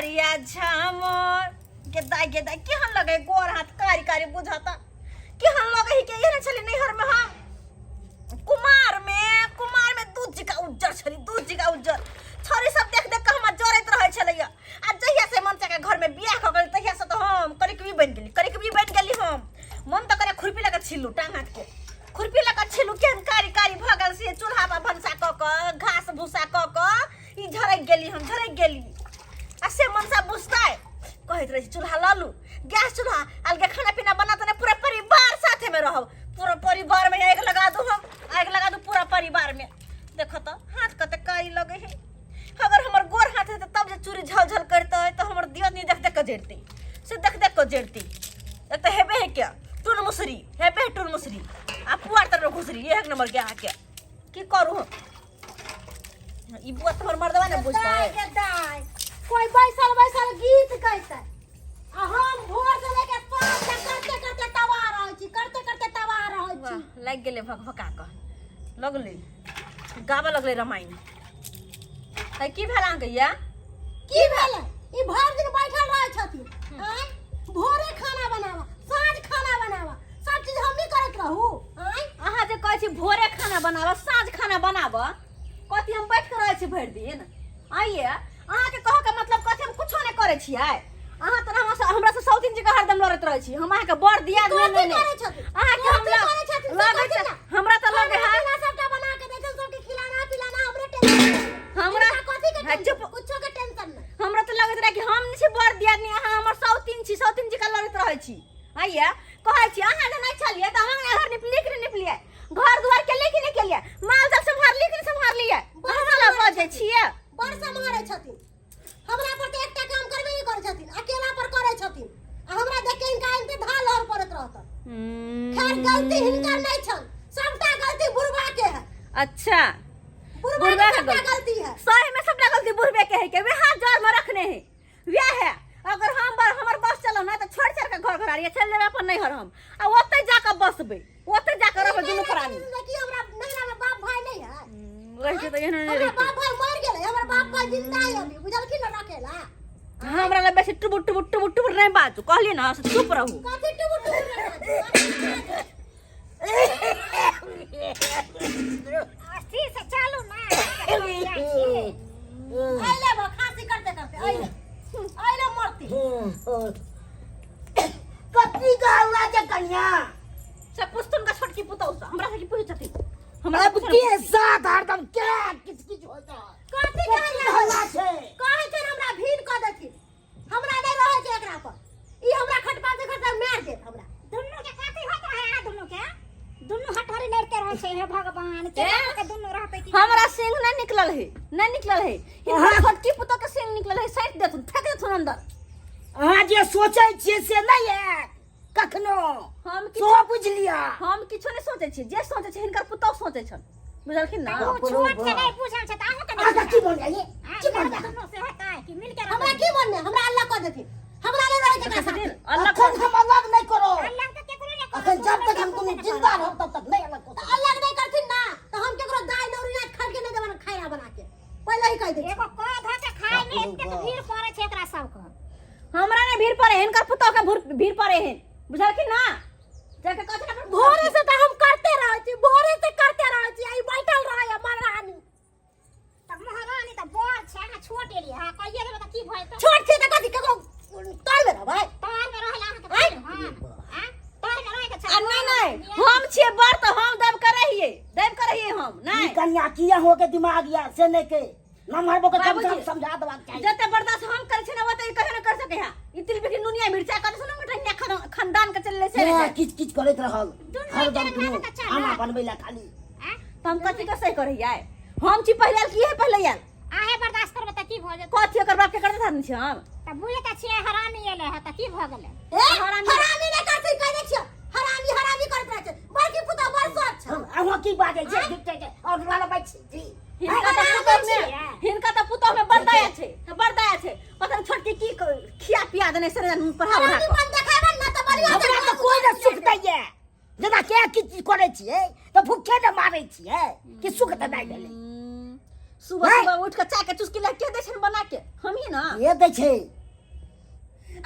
करिया झामर के दाई केहन लगे गोर हाथ कारी कारी बुझाता केहन लगे ही के ये चली नैहर में हम कुमार में दूध जी का उज्जर छली दूध जी का उज्जर छोरी सब देख देख के हम जरत रहे छलैया आ जहिया से मनचा के घर में बियाह क गेल तहिया से तो हम करिकबी बन गेली हम मन तो करे खुरपी लगा छिलू टांग हाथ के खुरपी लगा छिलू केहन कारी कारी भगल से चूल्हा पर भनसा क घास भूसा क ई झरक गेली आ से मनसा बुझता है कहत रही चूल्हा लालू गैस चूल्हा अलगे खाना पीना बनाते ना पूरा परिवार साथे में रहब पूरा परिवार में आग लगा दू पूरा परिवार में देखो तो हाथ कते कारी लगे है अगर हमर गोर हाथ है तब जे चूरी झलझल करता है तो हमर दियत नहीं देख देख के जड़ती से देख देख के जड़ती एक तो हेबे है क्या टून मुसरी हेबे टून मुसरी आ पुआर तर घुसरी एक नंबर के आके की करू ई बुआ तोहर मर्दवा ने बुझता है कोई बैसल गीत कहता आ हम भोर से लेके पाँच करते करते तवा रहै छी लग गेले भकभका क लगले गाबे लगले रामायण है की भेल अहाँ गैया की भेले ई भर दिन बैठल रहै छथिन हैं भोरे खाना बनावा साँझ खाना बनावा सब चीज हम ही करत रहू हैं अहाँ जे कहै छी भोरे खाना बनावा साँझ खाना बनावा कथि हम बैठ के रहै छी भरि दिन आइए अहाँ के कहो के मतलब कथि हम कुछो नै करै छियै अहाँ त हमरा से सौतीन जी के हरदम लड़त रहै छी हम अहाँ के बड़ दिया नै अहाँ के हम लगे छै हमरा त लगे है सबटा बना के देते सबके खिलाना पिलाना हमरे टेंशन हमरा कथि के चुप कुछो के टेंशन नै हमरा त लगत रहे कि हम छी बड़ दिया नै अहाँ हमर सौतीन जी के लड़त रहै छी आइए कहै छी अहाँ नै छलिए त हम घर निपलिए घर दुआर के लेके नै केलिए माल जाल संभार लिए हमरा बजे छिए बड़ संभारे छथिन हमरा पर त एकटा काम करबे नै करै छथिन अकेला पर करै छथिन आ हमरा देख के इनका इनते धाल लहर पड़त रहत खैर गलती हिनकर नै छन सबटा गलती बुढ़वा के है अच्छा बुढ़वा के गलती है सही में सबटा गलती बुढ़वे के है के वे हाथ जोर में रखने है वे है अगर हमर बस चलो ना तो छोड़ के घर घरारिया चल लेबे अपन नहीं हर हम आ ओते जाके बसबे ओते जाके रहबे दुनु प्राणी कि हमरा नैरा में बाप भाई नै है रह छै त एहन नै हमरा बाप भाई मर गेलै हमर बाप भाई जिंदा है अभी बुझलखिन न रखेला हमरा ले बेसी टुबुट नहीं बाजू कहलिए ना चुप रहू कथि टुबुट अस्सी से चालू ना आइले बा खांसी करते आइले मरती कथी गाउला जे कन्या से पुस्तन का छोटकी पुतौ से हमरा से की पूछ छथि हमरा के साथ हरदम क्या किच होता कथि कहला छै कहै छै हमरा भीड़ क देथिन हमरा नै रहै छै एकरा पर ई हमरा खटपा से खटपा मार देत हमरा दुन्नु के कथि होत है दुन्नु हठरी लड़ते रहै छै हे भगवान के दुन्नु रहतै कि हमरा सिंह नहीं निकलल है इनका छोटकी पुतौ के सिंह निकलल है साइड देथुन फेंक देथुन अंदर अहाँ जे सोचै छियै से नै है कखनो हम सो बुझ लिया हम किछो नहीं सोचे छी जे सोचे छी हिनकर पुतौ सोचे छन बुझलखिन ना छोट के नै पूछल छै त अहू के की बोल ये की बोल दुन्नु से होता है कि मिल के हमरा की बोलने हमरा अल्लाह क देथिन हमरा नै रहै छै साथ अल्लाह अखन हम अलग नहीं करो अल्लाह के केकरो नै अखन जब तक हम तुम जिंदा रहो तब तक नहीं अलग करो अल्लाह नै करथिन ना तो हम केकरो दाई दौरी ना खा के नै देबन खाया बना के पहले ही कह दे एगो क ध के खाए में एते भीड़ पड़े छै एकरा सब के हमरा ने भीड़ पड़े हिनकर पुतौ के भीड़ पड़े हैं बुझलखिन ना जाके कथि ना भोरे से त हम करते रहै छी आई बैठल रहै हमर रानी त महारानी त बड़ छै ना छोट एली हां कहिए देबे त की भय त छोट छै त कथि केगो तोल में रहबै तार में रहला अहाँ के हां तार में रह के छै नहीं हम छिए बड़ तो हम दब कर रहिए हम नहीं कन्या किया हो के दिमाग या से नहीं के नमहर बो के कम समझा देबाक चाहिए जते बर्दाश्त हम करे छै ना ओते कहे न कर सके है इतनी बेटी नुनिया मिर्चा कर सुनो मिठा खानदान के चलले से किच करैत रहल हरदम दुनु खाना बनबै ला खाली त हम कथि के सही करैया हम छी पहले की है पहले यार आहे बर्दाश्त करबे त की भ जेत कथि कर बाप के करते थान छी हम त बुझे त छिए हरामी एले है त की भ गेले हरामी नै करते कह दे छिए हरामी करत रहे छै बड़की पुता बड़ सोच छै अहाँ की बाजै छै दिखते छै और वाला बात जी हिनका त पुतौ में बरदाया छै पता छोटकी की खिया पिया देने से पढ़ा मन देखाबे न त बढ़िया हमरा त कोई न सुख दैये जना के किछ करै छियै त भूखे न मारै छियै कि सुख त नै भेलै सुबह उठ के चाय के चुस्की ला के दै छै बना के हम ही ना ये दै छै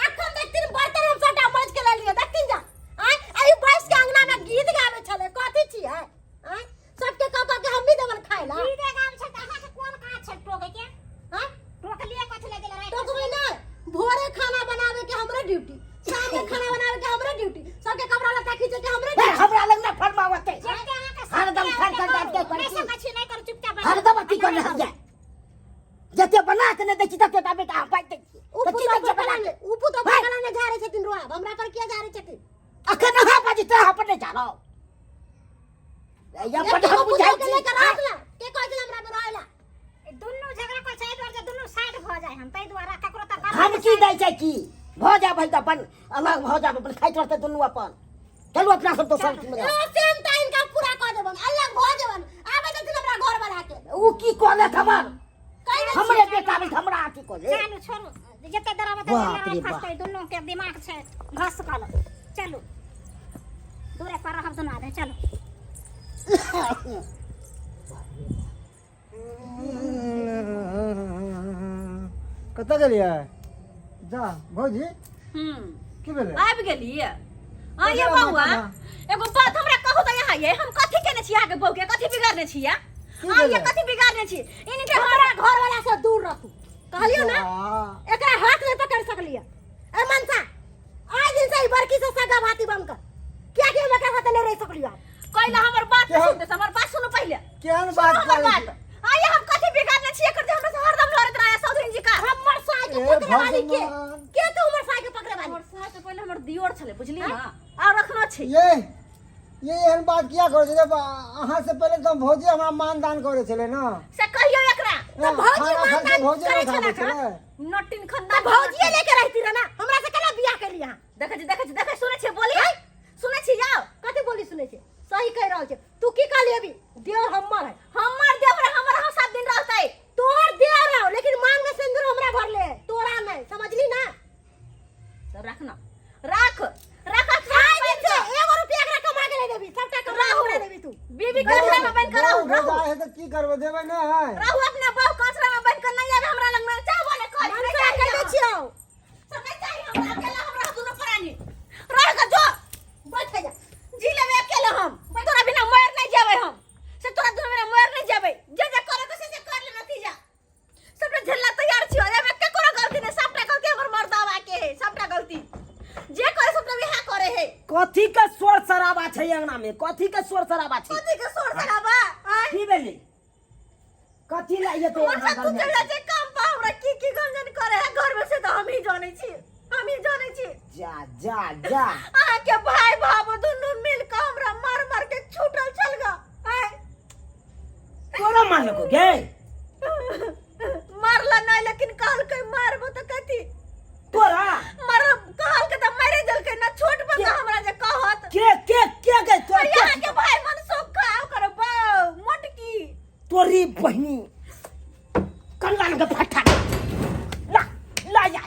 अखन देख तीन बर्तन हम सटा मज के ले लिए देखती जा आय आई बैस के अंगना में गीत गावे छले कथि छी है आय सबके कह के हम भी देवन खाए ला गीत गावे छ कहां से कोन कहां छ टोके के हां टोक लिए कथि ले गेल रे टोकबे ना भोरे खाना बनावे के हमरे ड्यूटी शाम के खाना बनावे के हमरे ड्यूटी सबके कपड़ा लत्ता खींचे के हमरे ड्यूटी हमरा लग ना फरमावते हरदम फर कर ऐसे मछली नहीं कर चुपचाप हरदम अति कर रह जाए जते बना के ने देखि तते ताबे का पाइ दे उपु तो बगला ने जा रहे छथिन रोआ हमरा पर किया जा रहे छथिन अखन नहा बाजी त अपन नहीं जानो या पट हम बुझाई के लेकर आला के कह दिल हमरा पर आइला दुनु झगड़ा को साइड और दुनु साइड भ जाए हम तै द्वारा ककरो त हम की दै छै की भ जा भई त अपन अलग भ जा अपन खाइत रहते दुनु अपन चलू अपना सब तो सब में सेम टाइम का पूरा कर देबन अलग भ जेबन आबे त हमरा घर बना के ऊ की कोले हमर हमरे बेटा में हमरा आती कोले चलो छोड़ो जते डरावे त फसते दुनु के दिमाग छै घस काल चलो दूरे पर रहब दुनु आदमी चलो कत गेलियै जा भौजी की भेलै आबि गेलिए हां ये बौआ एगो बात हमरा कहू त यहाँ ये हम कथि केने छी आगे बहू के कथि बिगाड़ने छी या हां ये कथि बिगाड़ने छी इनके हमारा घर वाला से दूर रहू कहलियो ना एकरा हाथ में पकड़ सकलिए ए मनसा आज दिन से बड़की से सगा भाती बनकर क्या के हम एकरा साथ नहीं रह सकलियो कहला हमर बात सुन दे हमर बात सुनो पहले केहन बात करै छी आय हम कथि बिगाड़ने छी एकर जे हमरा से हरदम लड़त रहा सौधरी जी का हमर साय के पकड़े वाली के तो हमर साय के पकड़े वाली हमर साय से पहले हमर दियोर छले बुझली ना आ रखना छै ये एहन बात किया करै छै जब अहाँ से पहले तो भौजी हमरा मानदान करे छले ना से कहियो एकरा तो भौजी मानदान भौजी करे खाना छले छले नटिन खानदान भौजी लेके रहती रह ना हमरा से केना बियाह कर लिया देखे सुने छै बोली सुने छी जाओ कथि बोली सुने छै सही कह रहल छै तू की कहली अभी देवर हमर है हमर देवर हमर हम सब दिन रहतै तोर देवर रहो लेकिन मांग में सिंदूर हमरा भरले तोरा नहीं समझली ना तो रखना रख खाए दिन से 1 रुपया एकरा कमा के ले देबी सबटा कमा के देबी तू बीबी कचरा में बन कर रहू है तो की करबे देबे ना है रहू अपने बहू कचरा में बन कर नहीं आवे हमरा लग में चाह बोले कह मन से कह दे छियो सब नहीं चाहिए हमरा अकेला हमरा दोनों परानी रह का जो बैठ जा जी लेबे अकेला हम तोरा बिना मर नहीं जावे हम से तोरा दोनों बिना मर नहीं जावे जे करे को से कर ले नतीजा सबने झल्ला तैयार छियो एमे के कोनो गलती नहीं सबटा गलती हमर मर्दावा के है सबटा गलती जे करे सबटा बिहा करे है कथि के शोर शराबा छै अंगना में कथि के शोर शराबा छै कथि के शोर शराबा की भेलै कथि ला ये तो हमरा तू चला जे काम पा हमरा की गंजन करे है घर में से तो हम ही जाने छी जा जा जा आ के भाई बाबू दोनों मिल के हमरा मार के छूटल चल गा तोरा मान लो गे मारला नहीं लेकिन कहल के मारबो त कथि तोरा मर कहल के त मारे दल के ना छोट बंदा हमरा जे कहत के तो यहाँ के भाई मन सो का कर बाऊ मोटकी तोरी बहिनी कल्लान के फटा ला या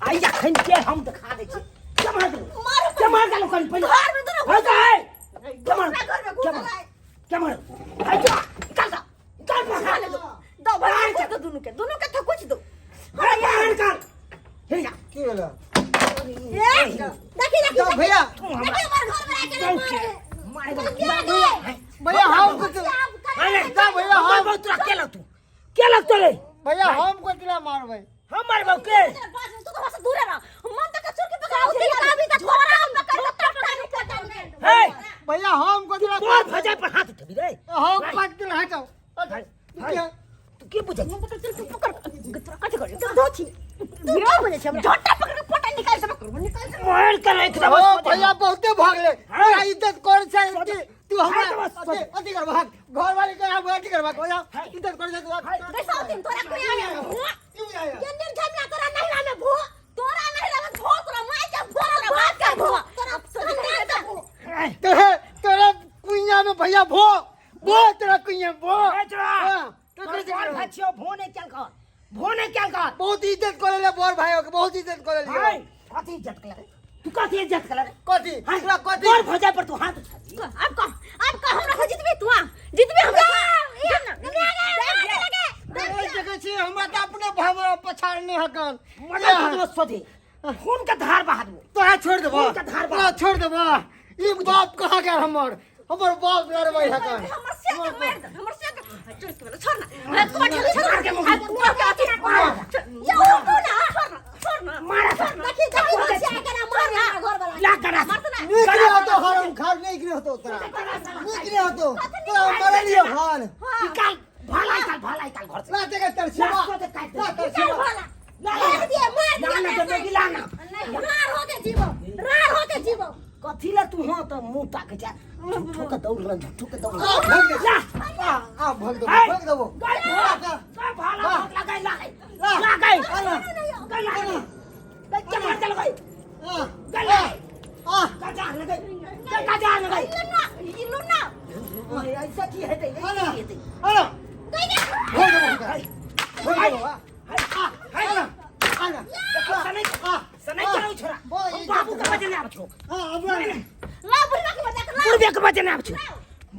आइया खन के हम दिखा दे छी जमा दे लोकन पहले घर में तो हो जाए जमा घर में घुस जाए जमा आ जा चल खा ले दो भाई के दोनों के तो कुछ दो अरे यार कर हे या की भेलै देखी जा भैया देखी हमार घर में आके मारे भैया हम कुछ अरे जा भैया हम बहुत अकेला तू क्या लगतो रे भैया हम को तिला मारबै हम मार बाऊ के तू तो बस दूर रह मन तक चुर के पकड़ का भी तक थोड़ा हम पकड़ लो टपटा नहीं हे भैया हम को तिला तोर भजाई पर हाथ उठबी रे हम काट के हटाओ तू के बुझे पकड़ कथि कर तू धोची गिरा बजे छै हमरा झट्टा पकड़ के पटा निकाल से मार कर रख दे ओ भैया बहुते भागले तेरा इज्जत कोन छै तू हमरा अथी कर भाग घर वाले के हम अथी कर भाग भैया इज्जत कर तू देखो दिन तोरा कोई आ गया जन्नर झमला तोरा नहीं लामे भो तोरा नहीं लगा धो तोरा माय के भो बात का धो तोरा तेरा कुइया में भैया भो तेरा कुइया भो भचियो भोने क्या कर बहुत इज्जत कर ले बोर भाई के बहुत इज्जत कर ले भाई कथि इज्जत कर तू कथि इज्जत कर कथी हमरा कथी तोर भजाई पर तू हाथ उठा अब का हमरा जितबे तू जितबे हमरा जगह छी हमरा त अपने भाव पछाड़ नहीं हकन मजा दोस्त सोधी खून का धार बहा दो तोरा छोड़ देबो खून का धार बहा तोरा छोड़ देबो ई बाप कहाँ गेल हमर बाप यार भाई हका हमर से के मार दे हमर से के चोर के छोड़ ना आ कोठा छोड़ के मुंह के अथी या तो ना छोड़ ना मारा देखी से आके ना मार ना घर वाला ला करा निकले होतो हरम खाल नहीं निकले होतो तोरा निकले होतो तोरा मरे लियो हाल निकाल भालाई काल घर से ला देगा तेरे छिवा ला तेरे छिवा मार दिया लाना के लाना रार होके जीवो कथी ला तू हो तो मुंह ताके जा झूठो के दौड़ आ भाग देबो का भाला लगाई लगाई बच्चा मार चल गई गजा लगाई इल्लू ना ऐसा की है सनई करो छोरा बाबू के बजने आब छो ला बुढ़वा के बजा के बुढ़वे के बजने आब छो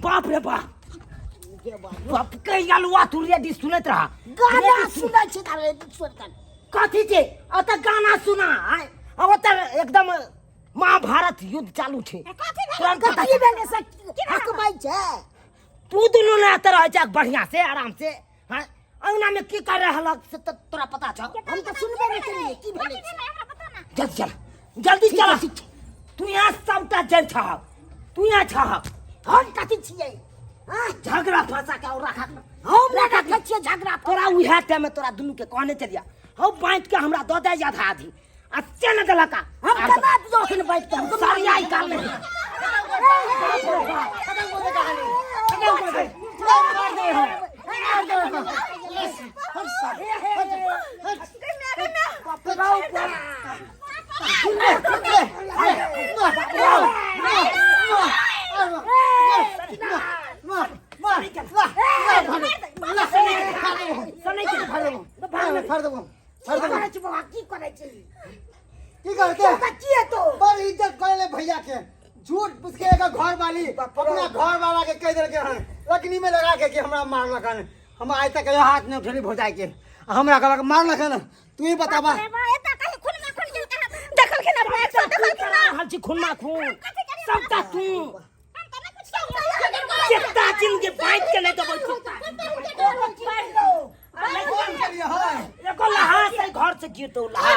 बाप रे बाप के यालुआ तू रे दिस सुनत रहा गाना सुनै छी तारे सुनतन कथी छे अत गाना सुना अब त एकदम महाभारत युद्ध चालू छे कथी बेने से हक बाई छे तू दुनू ने तरह जा बढ़िया से आराम से हां अंगना में की कर रहल से तोरा पता छ हम तो सुनबे नहीं करिए की भेले जल्दी चल तू यहाँ सबटा जल छ तू यहाँ छ हम कथी छियै झगड़ा फंसा के और रखा हम ना रखै छियै झगड़ा तोरा उहे टाइम में तोरा दुनू के कहने चलिया हो बांट के हमरा दो दे आधा आधी अच्छे न देलका हम कना जोखिन बैठ के हम सारी आई काल में इज्जत करे भैया के झूठ पूछ के घर वाली अपना घर वाला के कह देलके हन लकनी में लगा के हमरा मारलक हन हम आज तक हाथ नहीं उठेली भौजाई के हमरा कहलक मारलक हन तू ही बताबा देखल के ना देखल के ना हल्ची खून ना खून सबटा तू चित्ता चिन के बांट के नहीं तो एको लहा से घर से गिरतो लहा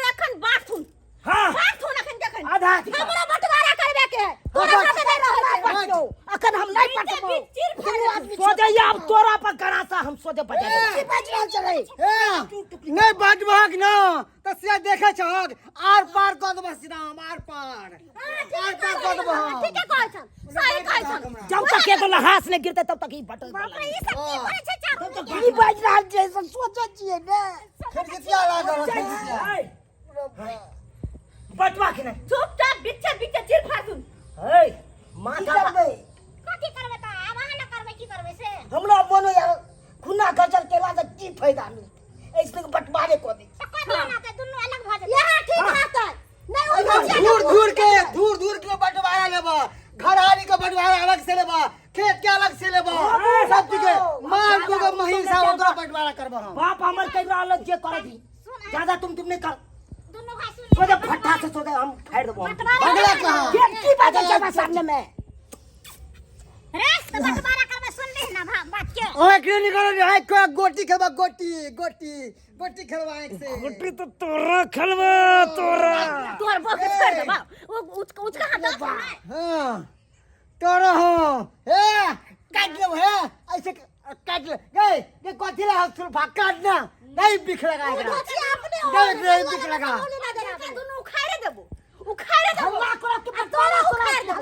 अखन बात सुन हां बात सुन अखन देखन आधा हमरा बंटवारा करबे के तोरा से नहीं रहै अखन हम नहीं पटबो दुनू आदमी सोचे अब तोरा पर गणासा हम सोचे बजा की बाज रहल चले नहीं बात भाग ना तो से देखे छक आर पार कद बसिराम आर पार कद बहा ठीक है कहै छन सही कहै छन जब तक एगो लहास ने गिरते तब तक ही बटल बाप रे ई सब की करे छै चाकू की बाज रहल छै सब सोचै छियै ने खिड़किया लागल खिड़किया बटवा के नहीं चुपचाप बिच्छे बिच्छे चिर फासुन ए माथा कथी करबे त आब अहाँ न करबे की करबे से हमरा बोलो यार खुना गजल केला से की फायदा मिलत ऐसे बटवारे को दी कोई ना त दुनू अलग भ जाय यहां ठीक रहतै नहीं दूर दूर के बंटवारा लेबा घरानी के बंटवारा अलग से लेबा खेत के अलग से लेबा सब के मार को महिषा ओकरा बंटवारा करबा हम बाप हमर कह रहल जे करे दी ज्यादा तुम नहीं कर दुनू भाई सुन सोचे फट्टा से सोचे हम फाड़ देबो अगला कहां ये की बात है सामने में रे त बंटवारा करबे सुन ले ना बात के ओए क्यों निकल रहा है को गोटी खेलबा गोटी खेलबा एक से गोटी तो तोरा खेलबा तोरा तोर बक छोड़ दे बा वो उसका हाथ हां तोरा हो ए काट ले है ऐसे काट ले गए ये कोथी ला हक भाग काटना नहीं बिख लगा एकरा नहीं बिख लगा दुनू उखाड़े देबो हल्ला करो के तोरा उखाड़ दे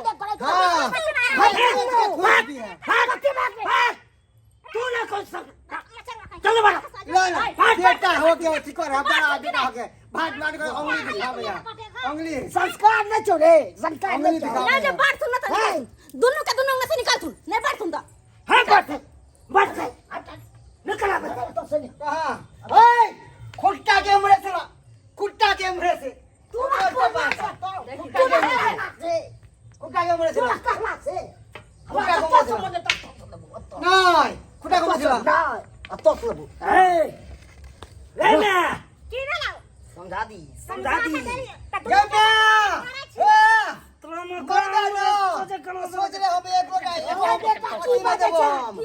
हां तू ना कर सक चल बड़ा बेटा हो गया ठीक है बड़ा आदमी हो गया भाग मार कर उंगली दिखा भैया उंगली संस्कार न छोड़े संस्कार न दिखा छोड़े ना जब बात सुन त दुनू के दुनू से निकाल तू नहीं बात सुन दा है बट निकला बता तो सुन कहां ओए खुट्टा के उमरे से खुट्टा के उमरे से तू खुट्टा के उमरे से कहला से खुट्टा के उमरे से नहीं खुट्टा के उमरे से अब तो सुबह ए ले ना की ना समझा दी समझा दी जय मां ए ड्रामा सोच रहे हम एक में देबो हम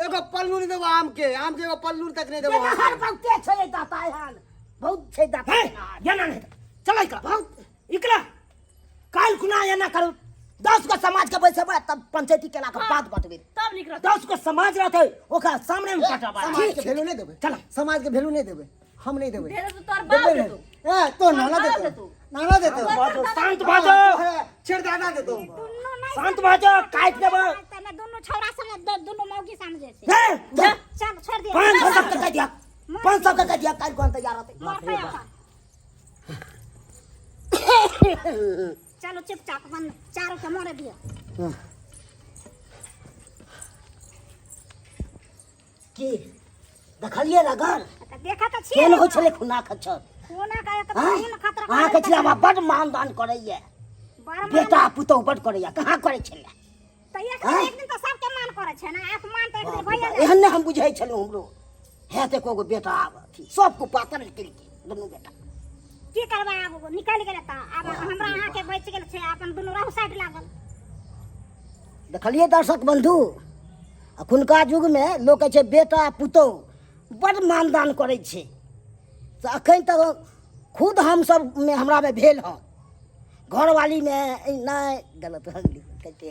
एगो पल्लू नहीं देबो आम के एगो पल्लू तक नहीं देबो हम हर वक्त के छे दाता है बहुत छे दाता या ना नहीं चल का बहुत इकला काल खुना या ना करो 10 को समाज के पैसे बा तब पंचायती केला का बात बतबे तब निक रहता 10 को समाज रहते ओका सामने में पटा बा समाज के वैल्यू नहीं देबे चल समाज के वैल्यू नहीं देबे हम नहीं देबे ढेर तो तोर बाप दे तू ए तो नाना दे तू नाना दे तू शांत बाजो छिड़दाना दे तू शांत बाजो काट देबो तने दोनों छौरा संगे दोनों मौगी समझे से चल छोड़ दे 500 का कह दिया 500 का कह दिया काल कौन तैयार होते मारते अपन चलो चुपचाप अपन चारों के मारे दिया की देखलिए ना घर तो देखा तो छी केन हो छले खुना खच्चर कोना का एक हां खून खतरा हां के छले हम बड़ मानदान करैया बेटा पुतो बड़ करैया कहां करे छले तो एक दिन तो सबके मान करे छै ना आप मान तो एक दिन भैया एहन ने हम बुझाई छलो हमरो है ते कोगो बेटा आब थी सबको पातर निकल के दोनों बेटा की करबा अब निकल गेल त अब हमरा अहाँ के बच गेल छै अपन दुनू रहु साइड लागल देखलिए दर्शक बंधु अखुनका युग में लोग कहे छै बेटा पुतो बड़ मानदान करे छै तो अखन तक खुद हम सब में हमरा में भेल हँ घरवाली में नहीं गलत हो गेली कहते